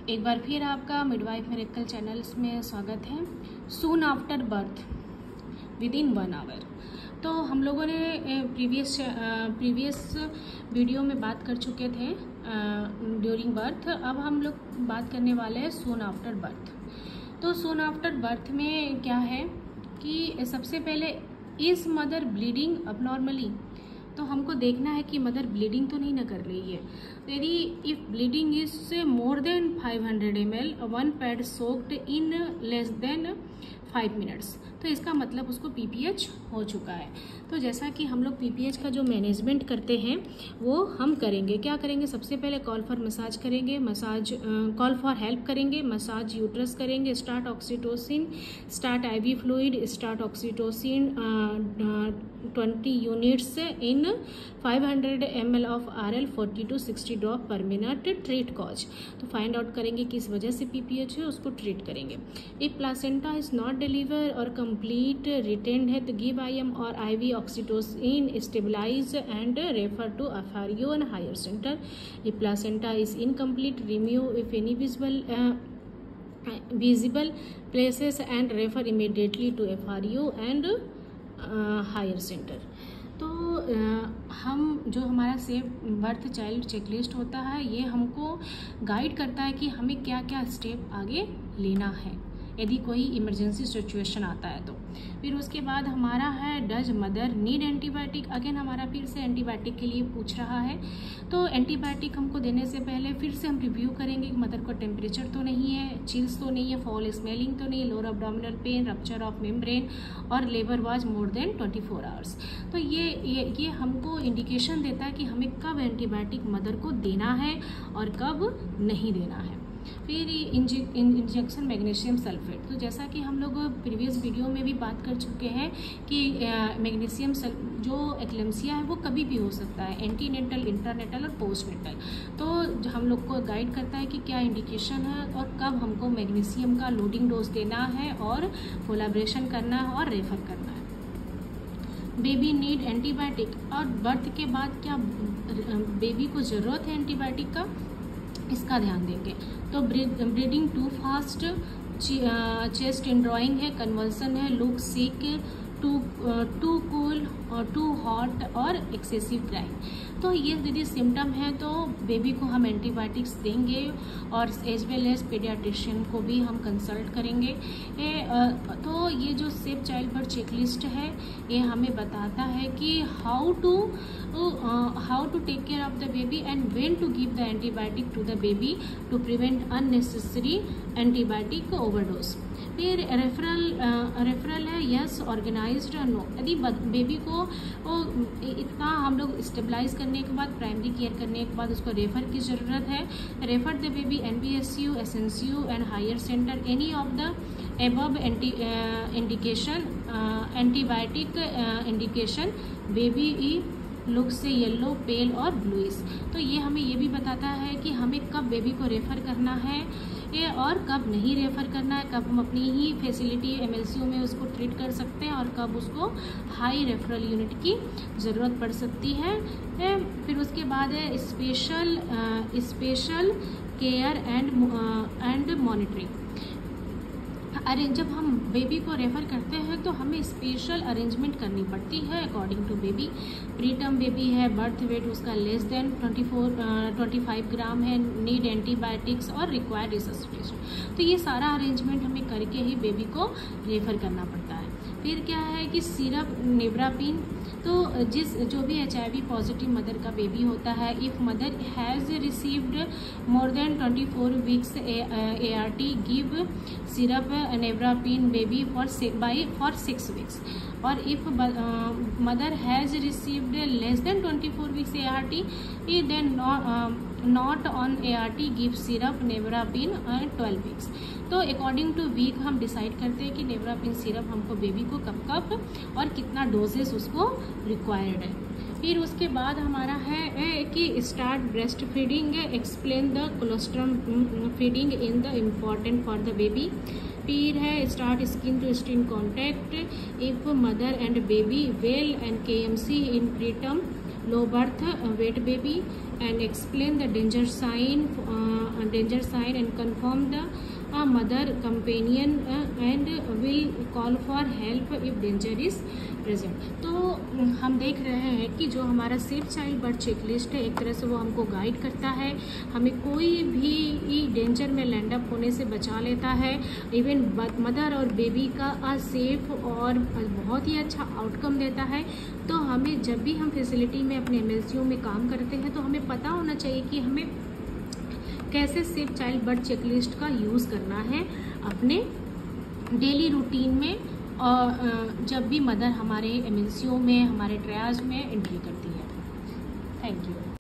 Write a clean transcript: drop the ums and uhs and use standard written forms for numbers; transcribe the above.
एक बार फिर आपका मिडवाइफ मिरेकल चैनल्स में स्वागत है। Soon after birth within 1 hour. तो हम लोगों ने प्रीवियस वीडियो में बात कर चुके थे ड्यूरिंग बर्थ। अब हम लोग बात करने वाले हैं सून आफ्टर बर्थ। तो सून आफ्टर बर्थ में क्या है कि सबसे पहले इज मदर ब्लीडिंग अबनॉर्मली, तो हमको देखना है कि मदर ब्लीडिंग तो नहीं ना कर रही है। यदि if bleeding is more than 500 ml, one pad soaked in less than 5 minutes, तो इसका मतलब उसको पीपीएच हो चुका है। तो जैसा कि हम लोग पीपीएच का जो मैनेजमेंट करते हैं वो हम करेंगे। क्या करेंगे? सबसे पहले कॉल फॉर मसाज करेंगे, कॉल फॉर हेल्प करेंगे, मसाज यूट्रस करेंगे, start oxytocin, start IV fluid, start oxytocin 20 units in 500 ml of RL 40 to 60 drop per minute. Treat cause, तो फाइंड आउट करेंगे किस वजह से पीपीएच है, उसको ट्रीट करेंगे। If placenta is not deliver और कंप्लीट रिटेन्ड है तो गिव IM और IV oxytocin, stabilize and refer to FRU and higher centre. If placenta is incomplete, remove if any visible places and refer immediately to FRU and higher centre. तो हम जो हमारा safe birth child checklist होता है ये हमको guide करता है कि हमें क्या क्या स्टेप आगे लेना है यदि कोई इमरजेंसी सिचुएशन आता है तो। फिर उसके बाद हमारा है does mother need antibiotic. Again हमारा फिर से एंटीबायोटिक के लिए पूछ रहा है। तो एंटीबायोटिक हमको देने से पहले फिर से हम रिव्यू करेंगे कि मदर को टेम्परेचर तो नहीं है, चिल्स तो नहीं है, फॉल स्मेलिंग तो नहीं है, lower abdominal pain, rupture of membrane और labour was more than 24 hours. तो ये हमको इंडिकेशन देता है कि हमें कब एंटीबायोटिक मदर को देना है और कब नहीं देना है। फिर इंजेक्शन मैग्नीशियम सल्फेट। तो जैसा कि हम लोग प्रीवियस वीडियो में भी बात कर चुके हैं कि मैग्नीशियम जो एक्लेम्सिया है वो कभी भी हो सकता है, एंटीनेटल, इंटरनेटल और पोस्टनेटल। तो हम लोग को गाइड करता है कि क्या इंडिकेशन है और कब हमको मैग्नीशियम का लोडिंग डोज देना है और कोलैबोरेशन करना है और रेफर करना है। बेबी नीड एंटीबायोटिक, और बर्थ के बाद क्या बेबी को ज़रूरत है एंटीबायोटिक का, इसका ध्यान देंगे। तो breathing too fast, chest in drawing है, कन्वर्सन है, लुक सिक, टू कूल और टू हॉट और एक्सेसिव क्राइंग। तो ये यदि सिम्टम है तो बेबी को हम एंटीबायोटिक्स देंगे और एज वेल एज पीडियाट्रिशियन को भी हम कंसल्ट करेंगे। तो ये जो सेफ चाइल्ड बर्थ चेकलिस्ट है ये हमें बताता है कि how to take care of the baby and when to give the antibiotic to the baby to prevent unnecessary antibiotic overdose. फिर रेफरल है यस, ऑर्गेनाइज्ड और नो। यदि बेबी को इतना हम लोग स्टेबलाइज करने के बाद, प्राइमरी केयर करने के बाद उसको रेफर की ज़रूरत है। Refer the baby NBSU, SNCU and higher centre. Any of the above indication antibiotic indication, baby look से येलो, पेल और ब्लूइश। तो ये हमें ये भी बताता है कि हमें कब बेबी को रेफ़र करना है और कब नहीं रेफ़र करना है, कब हम अपनी ही फैसिलिटी MLCU में उसको ट्रीट कर सकते हैं और कब उसको हाई रेफरल यूनिट की ज़रूरत पड़ सकती है। फिर उसके बाद है स्पेशल केयर एंड मॉनिटरिंग। अरे जब हम बेबी को रेफ़र करते हैं तो हमें स्पेशल अरेंजमेंट करनी पड़ती है according to baby. Preterm baby है, बर्थ वेट उसका लेस देन 25 ग्राम है, नीड एंटीबायोटिक्स और रिक्वायर्ड रिससिटेशन। तो ये सारा अरेंजमेंट हमें करके ही बेबी को रेफ़र करना पड़ता है। फिर क्या है कि सिरप नेवरापिन। तो जो भी HIV पॉजिटिव मदर का बेबी होता है, if mother has received more than 24 weeks ART, give syrup nevirapine baby for 6 weeks. और if mother has received less than 24 weeks ART, then not on ART, give syrup nevirapine 12 weeks. तो according to week हम decide करते हैं कि नेवरापिन syrup हमको baby को कब और कितना डोजेस उसको रिक्वायर्ड है। फिर उसके बाद हमारा है कि start breast feeding, explain the colostrum feeding in the important for the baby. फिर है start skin to skin contact if mother and baby well and KMC in preterm low birth weight baby, and explain the danger sign danger sign and confirm the mother companion and will call for help if danger is present। तो हम देख रहे हैं कि जो हमारा safe child birth checklist है, एक तरह से वो हमको गाइड करता है, हमें कोई भी डेंजर में लैंड अप होने से बचा लेता है। इवन मदर और बेबी का सेफ और बहुत ही अच्छा आउटकम देता है। तो हमें जब भी हम फैसिलिटी में अपने MLCO में काम करते हैं तो हमें पता होना चाहिए कि हमें कैसे सेफ चाइल्ड बर्थ चेकलिस्ट का यूज़ करना है अपने डेली रूटीन में, और जब भी मदर हमारे MLCO में, हमारे ट्रायज में एंट्री करती है। Thank you.